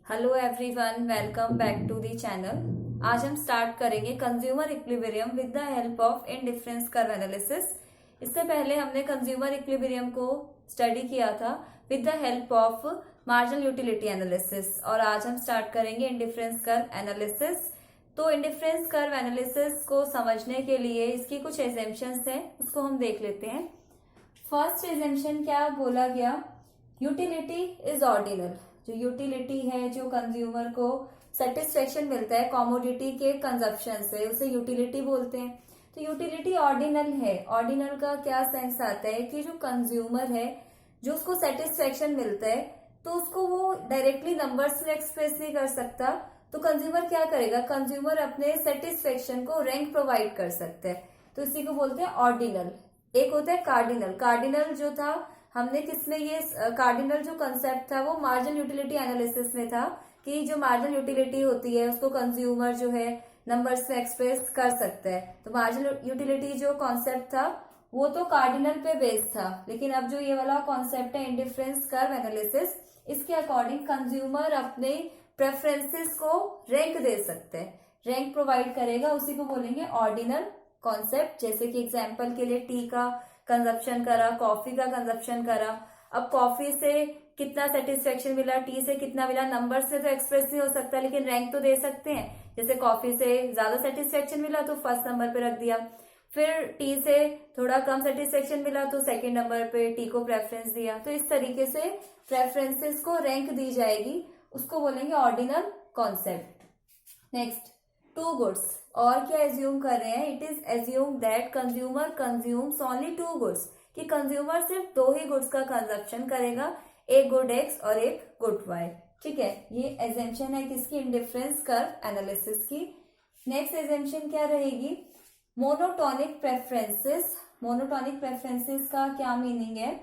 Hello everyone, welcome back to the channel. आज हम start करेंगे consumer equilibrium with the help of indifference curve analysis. इससे पहले हमने कंज्यूमर इक्विलिब्रियम को स्टडी किया था with the help of marginal utility analysis, और आज हम स्टार्ट करेंगे इंडिफरेंस कर्व एनालिसिस। तो इंडिफरेंस कर्व एनालिसिस को समझने के लिए इसकी कुछ एजम्पशंस हैं, उसको हम देख लेते हैं। फर्स्ट एजम्पशन क्या बोला गया? Utility is ordinal. जो यूटिलिटी है, जो कंज्यूमर को सेटिस्फेक्शन मिलता है कॉमोडिटी के कंजप्शन से, उसे यूटिलिटी बोलते हैं। तो यूटिलिटी ऑर्डिनल है। ऑर्डिनल का क्या सेंस आता है कि जो कंज्यूमर है, जो उसको सेटिस्फेक्शन मिलता है, तो उसको वो डायरेक्टली नंबर्स में एक्सप्रेस नहीं कर सकता। तो कंज्यूमर क्या करेगा? कंज्यूमर अपने सेटिस्फेक्शन को रैंक प्रोवाइड कर सकता है, तो इसी को बोलते हैं ऑर्डिनल। एक होता है कार्डिनल। कार्डिनल जो था, हमने किसमें ये कार्डिनल जो कंसेप्ट था वो मार्जिनल यूटिलिटी एनालिसिस में था कि जो मार्जिनल यूटिलिटी होती है उसको कंज्यूमर जो है नंबर्स में एक्सप्रेस कर सकता है। तो मार्जिनल यूटिलिटी जो कॉन्सेप्ट था वो तो कार्डिनल पे बेस्ड था, लेकिन अब जो ये वाला कॉन्सेप्ट है इंडिफरेंस कर्व एनालिसिस, इसके अकॉर्डिंग कंज्यूमर अपने प्रेफरेंसेस को रैंक दे सकते हैं, रैंक प्रोवाइड करेगा, उसी को बोलेंगे ऑर्डिनल कॉन्सेप्ट। जैसे कि एग्जाम्पल के लिए टी का कंजप्शन करा, कॉफी का कंजप्शन करा। अब कॉफी से कितना सेटिस्फेक्शन मिला, टी से कितना मिला, नंबर से तो एक्सप्रेस नहीं हो सकता, लेकिन रैंक तो दे सकते हैं। जैसे कॉफी से ज्यादा सेटिस्फेक्शन मिला तो फर्स्ट नंबर पे रख दिया, फिर टी से थोड़ा कम सेटिस्फेक्शन मिला तो सेकंड नंबर पे टी को प्रेफरेंस दिया। तो इस तरीके से प्रेफरेंसेस को रैंक दी जाएगी, उसको बोलेंगे ordinal concept. Next, two goods. और क्या एज्यूम कर रहे हैं? It is assume that consumer consumes only two goods, कि कंज्यूमर सिर्फ दो ही गुड्स का कंजप्शन करेगा, एक गुड एक्स और एक गुड वाई। ठीक है, ये एजम्पशन है किसकी? इंडिफरेंस कर्व एनालिसिस की। नेक्स्ट एजम्पशन क्या रहेगी? Monotonic preferences. मोनोटोनिक प्रेफरेंसेस का क्या मीनिंग है?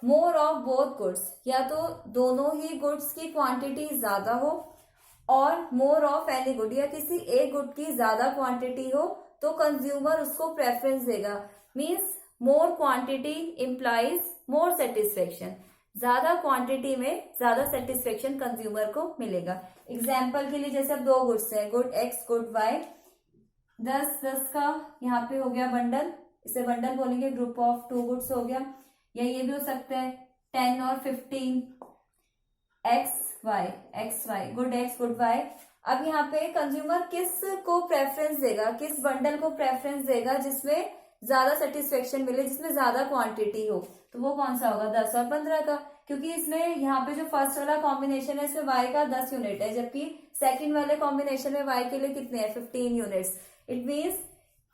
मोर ऑफ बोथ गुड्स, या तो दोनों ही गुड्स की क्वांटिटी ज्यादा हो, और मोर ऑफ एनी गुड, या किसी एक गुड की ज्यादा क्वांटिटी हो तो कंज्यूमर उसको प्रेफरेंस देगा। मींस मोर क्वांटिटी इंप्लाइज मोर सेटिस्फेक्शन। ज्यादा क्वांटिटी में ज्यादा सेटिस्फेक्शन कंज्यूमर को मिलेगा। एग्जाम्पल के लिए जैसे अब दो गुड्स हैं, गुड एक्स गुड वाई, 10-10 का यहाँ पे हो गया बंडल, इसे बंडल बोलेंगे, ग्रुप ऑफ टू गुड्स हो गया। या ये भी हो सकता है 10 और 15, X Y, good X good Y. अब यहाँ पे कंज्यूमर किस को प्रेफरेंस देगा, किस बंडल को प्रेफरेंस देगा जिसमें ज्यादा सेटिस्फेक्शन मिले, जिसमें ज्यादा क्वांटिटी हो? तो वो कौन सा होगा? 10 और 15 का, क्योंकि इसमें यहाँ पे जो फर्स्ट वाला कॉम्बिनेशन है इसमें वाई का 10 यूनिट है, जबकि सेकंड वाले कॉम्बिनेशन में वाई के लिए कितने हैं? 15 यूनिट्स। इट मीन्स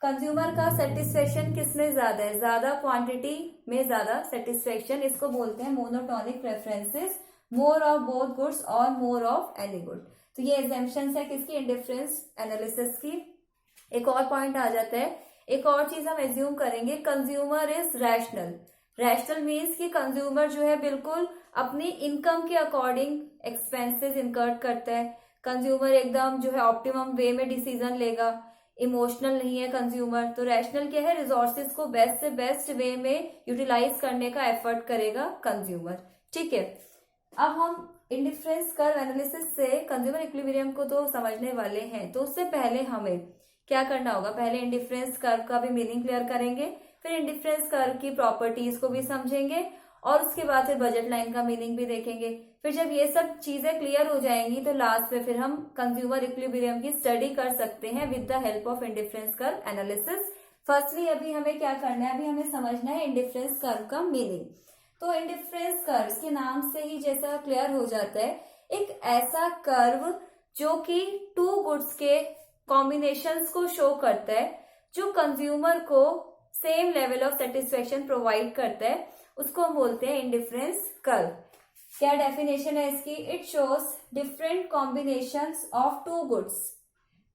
कंज्यूमर का सेटिस्फेक्शन किसमें ज्यादा है? ज्यादा क्वांटिटी में ज्यादा सेटिस्फेक्शन, इसको बोलते हैं monotonic preferences. More of both goods और मोर ऑफ एनी गुड। तो ये एग्जाम्पशंस है किसकी? इंडिफरेंस एनालिसिस की। एक और पॉइंट आ जाता है, एक और चीज हम एज्यूम करेंगे, consumer is rational. Rational means कि कंज्यूमर जो है बिल्कुल अपनी इनकम के अकॉर्डिंग एक्सपेंसेस इनकर्ड करता है। कंज्यूमर एकदम जो है ऑप्टिमम वे में डिसीजन लेगा, इमोशनल नहीं है कंज्यूमर। तो रैशनल क्या है? रिसोर्सेज को बेस्ट से बेस्ट वे में यूटिलाइज करने का एफर्ट करेगा कंज्यूमर। ठीक है, अब हम इंडिफरेंस कर्व एनालिसिस से कंज्यूमर इक्विलिब्रियम को तो समझने वाले हैं, तो उससे पहले हमें क्या करना होगा? पहले इंडिफरेंस कर्व का भी मीनिंग क्लियर करेंगे, फिर इंडिफरेंस कर्व की प्रॉपर्टीज को भी समझेंगे, और उसके बाद फिर बजट लाइन का मीनिंग भी देखेंगे। फिर जब ये सब चीजें क्लियर हो जाएंगी तो लास्ट में फिर हम कंज्यूमर इक्विलिब्रियम की स्टडी कर सकते हैं with the help of indifference curve analysis. Firstly अभी हमें क्या करना है? अभी हमें समझना है इंडिफरेंस कर्व का मीनिंग। तो इंडिफरेंस कर्व के नाम से ही जैसा क्लियर हो जाता है, एक ऐसा कर्व जो कि टू गुड्स के कॉम्बिनेशंस को शो करता है, जो कंज्यूमर को same level of satisfaction provide करता है, उसको हम बोलते हैं इंडिफरेंस कर्व। क्या डेफिनेशन है इसकी? It shows different combinations of two goods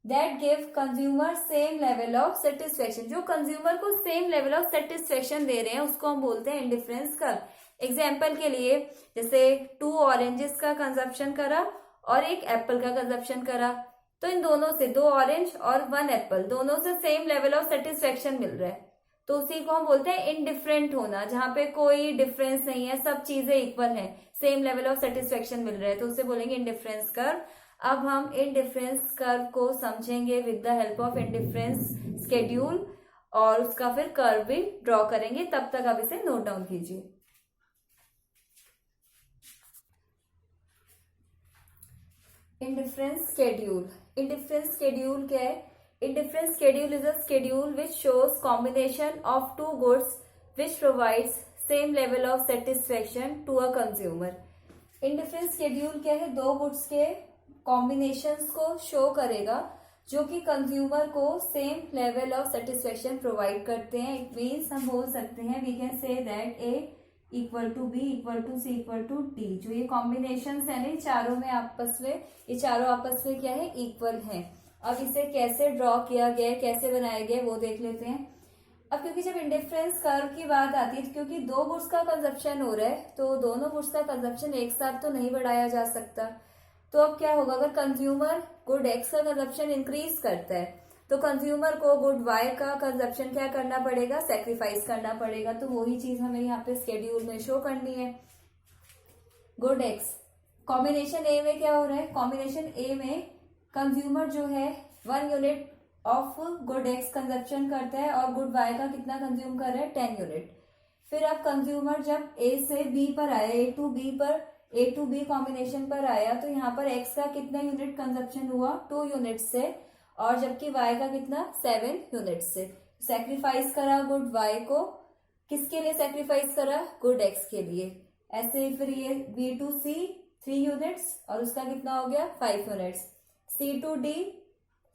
that give consumer same level of satisfaction. जो कंज्यूमर को सेम लेवल ऑफ सेटिस्फेक्शन दे रहे हैं उसको हम बोलते हैं इंडिफरेंस कर्व। एग्जाम्पल के लिए जैसे 2 ऑरेंजेस का कंजप्शन करा और एक एप्पल का कंजप्शन करा, तो इन दोनों से 2 ऑरेंज और 1 एप्पल, दोनों से सेम लेवल ऑफ सेटिस्फेक्शन मिल रहा है, तो उसी को हम बोलते हैं इनडिफरेंट होना, जहां पे कोई डिफरेंस नहीं है, सब चीजें इक्वल हैं, सेम लेवल ऑफ सेटिस्फेक्शन मिल रहा है, तो उसे बोलेंगे इंडिफरेंस कर्व। अब हम इंडिफरेंस कर्व को समझेंगे with the help of indifference schedule और उसका फिर कर्व भी ड्रॉ करेंगे। तब तक आप इसे नोट डाउन कीजिए। Indifference schedule. इंडिफरेंस स्केड्यूल क्या है? Indifference schedule is a schedule which shows combination of two goods which provides same level of satisfaction to a consumer. Indifference schedule क्या है? दो गुड्स के कॉम्बिनेशंस को शो करेगा जो कि कंज्यूमर को same level of satisfaction provide करते हैं। इट मीन्स हम बोल सकते हैं, we can say that A equal to B equal to C equal to D. जो ये कॉम्बिनेशन है ना, चारों में आपस में, ये चारों आपस में क्या है? इक्वल हैं। अब इसे कैसे ड्रॉ किया गया है, कैसे बनाया गया है, वो देख लेते हैं। अब क्योंकि जब इंडिफरेंस कर्व की बात आती है, क्योंकि दो गुड्स का कंजप्शन हो रहा है, तो दोनों गुड्स का कंजप्शन एक साथ तो नहीं बढ़ाया जा सकता। तो अब क्या होगा? अगर कंज्यूमर गुड एक्स का कंजप्शन इंक्रीज करता है तो कंज्यूमर को गुड वाई का कंजप्शन क्या करना पड़ेगा? सेक्रीफाइस करना पड़ेगा। तो वही चीज हमें यहाँ पे स्केड्यूल में शो करनी है। गुड एक्स कॉम्बिनेशन ए में क्या हो रहा है? कॉम्बिनेशन ए में कंज्यूमर जो है 1 unit of good x consumption करता है और गुड वाई का कितना कंज्यूम कर रहा है? 10 यूनिट। फिर अब कंज्यूमर जब ए से बी पर आया, ए टू बी कॉम्बिनेशन पर आया, तो यहाँ पर एक्स का कितना यूनिट कंजप्शन हुआ? 2 यूनिट से, और जबकि वाई का कितना? 7 यूनिट से। सेक्रीफाइस करा गुड वाई को, किसके लिए सेक्रीफाइस करा? गुड एक्स के लिए। ऐसे ही फिर ये बी टू सी 3 यूनिट्स और उसका कितना हो गया? 5 units. C to D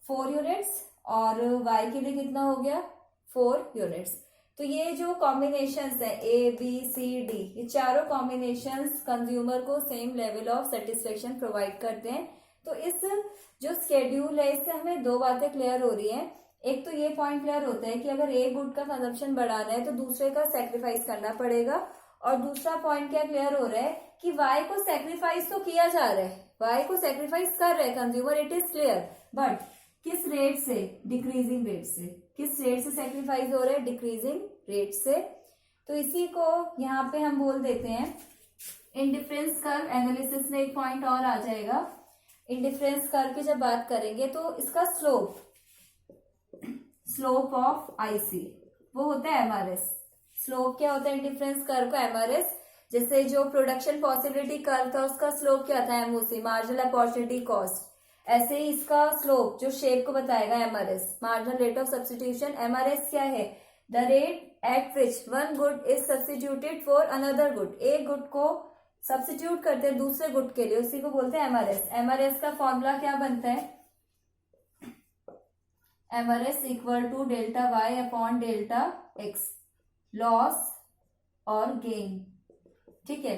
4 units और वाई के लिए कितना हो गया? 4 यूनिट्स। तो ये जो कॉम्बिनेशंस है ए बी सी डी, ये चारों कॉम्बिनेशंस कंज्यूमर को same level of satisfaction provide करते हैं। तो इस जो स्केड्यूल है, इससे हमें दो बातें क्लियर हो रही हैं। एक तो ये पॉइंट क्लियर होता है कि अगर एक गुड का कंजप्शन बढ़ाना है तो दूसरे का सेक्रीफाइस करना पड़ेगा। और दूसरा पॉइंट क्या क्लियर हो रहा है कि वाई को सेक्रीफाइस तो किया जा रहा है, वाई को सेक्रीफाइस कर रहे हैं consumer, it is clear, but किस रेट से? डिक्रीजिंग रेट से। किस रेट से सेक्रीफाइस हो रहा है? डिक्रीजिंग रेट से। तो इसी को यहाँ पे हम बोल देते हैं इंडिफरेंस कर्व एनालिसिस में एक पॉइंट और आ जाएगा। इंडिफरेंस कर्व की जब बात करेंगे तो इसका स्लोप ऑफ आईसी वो होता है एमआरएस। स्लोप क्या होता है इंडिफरेंस कर्व का? एमआरएस। जैसे जो प्रोडक्शन पॉसिबिलिटी कर्व था उसका स्लोप क्या था? MOC, marginal opportunity cost. ऐसे ही इसका स्लोप जो शेप को बताएगा MRS, marginal rate of substitution. MRS क्या है? The rate at which one good is substituted for another good. एक गुड को सब्स्टिट्यूट करते हैं दूसरे गुड के लिए, उसी को बोलते हैं एमआरएस। एमआरएस का फॉर्मूला क्या बनता है? MRS equal to delta Y upon delta X, loss और गेन। ठीक है,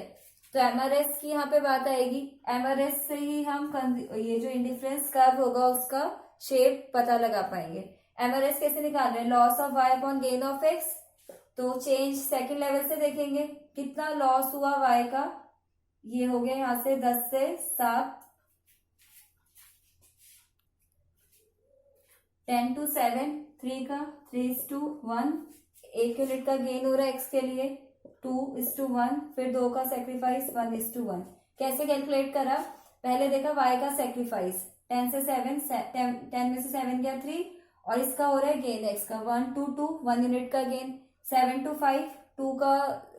तो एमआरएस की यहाँ पे बात आएगी। एमआरएस से ही हम ये जो इंडिफरेंस कर्व होगा उसका शेप पता लगा पाएंगे। एमआरएस कैसे निकाल रहे हैं? Loss of Y upon gain of X. तो चेंज सेकंड लेवल से देखेंगे, कितना लॉस हुआ वाई का? ये हो गया यहाँ से 10 से 7, 10 to 7, 3 का 3:1, 1 यूनिट का गेन हो रहा है एक्स के लिए 2:1, फिर 2 का सेक्रीफाइस 1:1। कैसे कैलकुलेट करा? पहले देखा वाई का सेक्रीफाइस 10 से 7, 10 में से 7 गया 3, और इसका हो रहा है गेन एक्स का 1 to 2, 1 यूनिट का गेन। 7 to 5, 2 का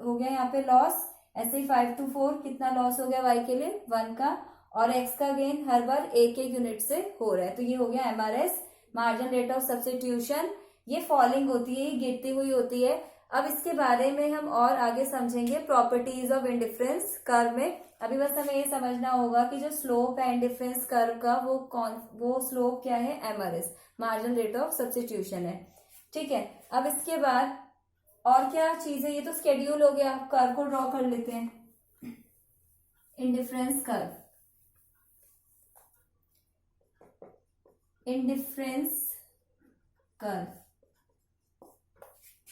हो गया यहाँ पे लॉस। ऐसे ही 5 to 4 कितना लॉस हो गया वाई के लिए? 1 का। और एक्स का गेन हर बार एक यूनिट से हो रहा है। तो ये हो गया MRS, marginal rate of substitution. ये फॉलिंग होती है, ये गिरती हुई होती है। अब इसके बारे में हम और आगे समझेंगे प्रॉपर्टीज ऑफ इंडिफरेंस कर्व में। अभी बस हमें ये समझना होगा कि जो स्लोप है इंडिफरेंस कर्व का वो स्लोप क्या है? MRS, marginal rate of substitution है। ठीक है, अब इसके बाद और क्या चीज है? ये तो स्केड्यूल हो गया, कर्व को ड्रॉ कर लेते हैं। इंडिफरेंस कर्व, इंडिफरेंस कर्व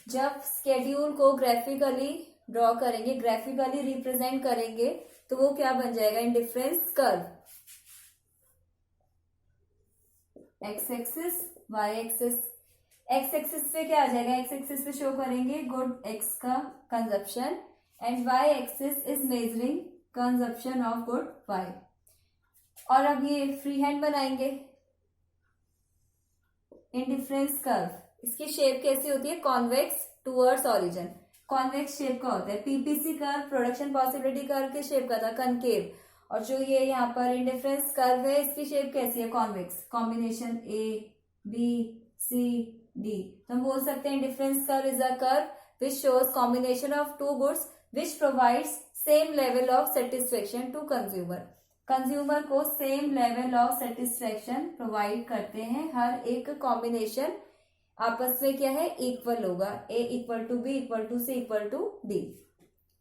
जब स्केड्यूल को ग्राफिकली ड्रॉ करेंगे, ग्राफिकली रिप्रेजेंट करेंगे, तो वो क्या बन जाएगा? Indifference curve. X axis, Y axis. X axis पे क्या आ जाएगा? एक्स एक्सिस पे शो करेंगे गुड एक्स का consumption, and Y axis is measuring consumption of good y। और अब ये फ्री हैंड बनाएंगे इंडिफरेंस कर्व। इसकी शेप कैसी होती है, convex towards origin, convex shape का होता है। PPC curve production possibility curve के शेप का था, कनकेव। और जो ये यहाँ पर इंडिफरेंस कर्व है इसकी शेप कैसी है, convex, combination A B C D. तो हम बोल सकते हैं indifference curve is a curve which shows combination of two goods which provides same level of satisfaction to consumer. Consumer को same level of satisfaction provide करते हैं, हर एक combination आपस में क्या है, इक्वल होगा, A equal to B equal to C equal to D.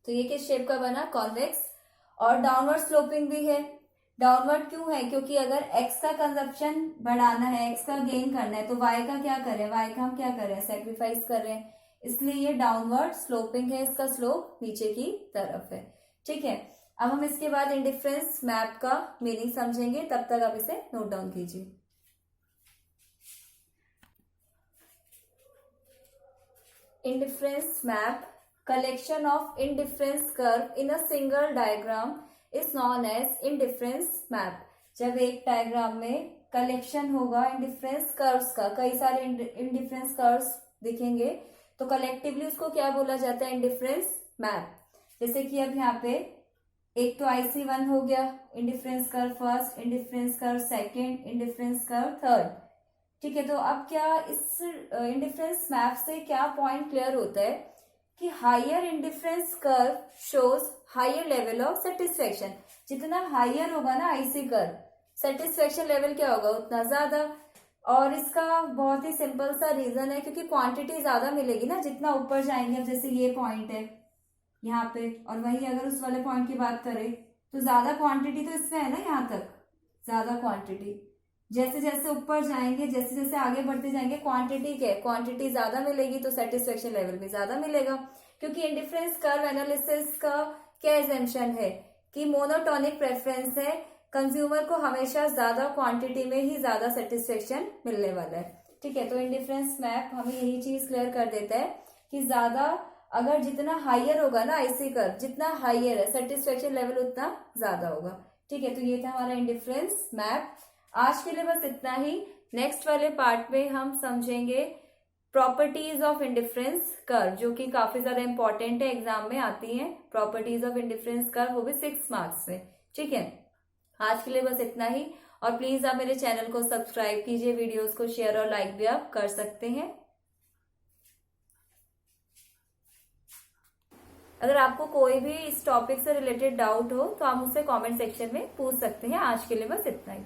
तो ये किस शेप का बना, कॉन्वेक्स। और डाउनवर्ड स्लोपिंग भी है। डाउनवर्ड क्यों है, क्योंकि अगर x का कंजप्शन बढ़ाना है, x का गेन करना है, तो y का क्या करें, y का हम क्या करें, सेक्रीफाइस कर रहे हैं, इसलिए ये डाउनवर्ड स्लोपिंग है, इसका स्लोप नीचे की तरफ है। ठीक है, अब हम इसके बाद इंडिफरेंस मैप का मीनिंग समझेंगे, तब तक आप इसे नोट डाउन कीजिए। Indifference map, collection of indifference curve in a single diagram is known as indifference map। जब एक डायग्राम में कलेक्शन होगा इंडिफरेंस कर्व्स का, कई सारे इंडिफरेंस कर्व्स दिखेंगे, तो कलेक्टिवली उसको क्या बोला जाता है, इंडिफरेंस मैप। जैसे कि अब यहाँ पे एक तो IC1 हो गया, indifference curve first, indifference curve second, indifference curve third. ठीक है, तो अब क्या इस इंडिफरेंस मैप से क्या पॉइंट क्लियर होता है कि higher indifference curve shows higher level of satisfaction. जितना हायर होगा ना आईसी कर्व, सेटिस्फेक्शन लेवल क्या होगा, उतना ज्यादा। और इसका बहुत ही सिंपल सा रीजन है, क्योंकि क्वांटिटी ज्यादा मिलेगी ना जितना ऊपर जाएंगे। अब जैसे ये पॉइंट है यहाँ पे, और वही अगर उस वाले पॉइंट की बात करें तो ज्यादा क्वांटिटी तो इसमें है ना, यहाँ तक ज्यादा क्वांटिटी। जैसे जैसे ऊपर जाएंगे, जैसे जैसे आगे बढ़ते जाएंगे, क्वांटिटी क्या है, क्वांटिटी ज्यादा मिलेगी तो सेटिस्फेक्शन लेवल भी ज्यादा मिलेगा। क्योंकि इंडिफरेंस कर्व एनालिसिस का क्या एग्जेम्पशन है कि मोनोटोनिक प्रेफरेंस है, कंज्यूमर को हमेशा ज्यादा क्वांटिटी में ही ज्यादा सेटिस्फेक्शन मिलने वाला है। ठीक है, तो इंडिफरेंस मैप हमें यही चीज क्लियर कर देता है कि ज्यादा अगर जितना हाइयर होगा ना आईसी कर्व, जितना हाइयर है सेटिस्फेक्शन लेवल उतना ज्यादा होगा। ठीक है, तो ये था हमारा इंडिफरेंस मैप। आज के लिए बस इतना ही। नेक्स्ट वाले पार्ट में हम समझेंगे प्रॉपर्टीज ऑफ इंडिफरेंस कर्व, जो कि काफी ज्यादा इंपॉर्टेंट है, एग्जाम में आती हैं प्रॉपर्टीज ऑफ इंडिफरेंस कर्व, वो भी 6 मार्क्स में। ठीक है, आज के लिए बस इतना ही। और प्लीज आप मेरे चैनल को सब्सक्राइब कीजिए, वीडियोस को शेयर और लाइक भी आप कर सकते हैं। अगर आपको कोई भी इस टॉपिक से रिलेटेड डाउट हो तो आप मुझसे कमेंट सेक्शन में पूछ सकते हैं। आज के लिए बस इतना ही।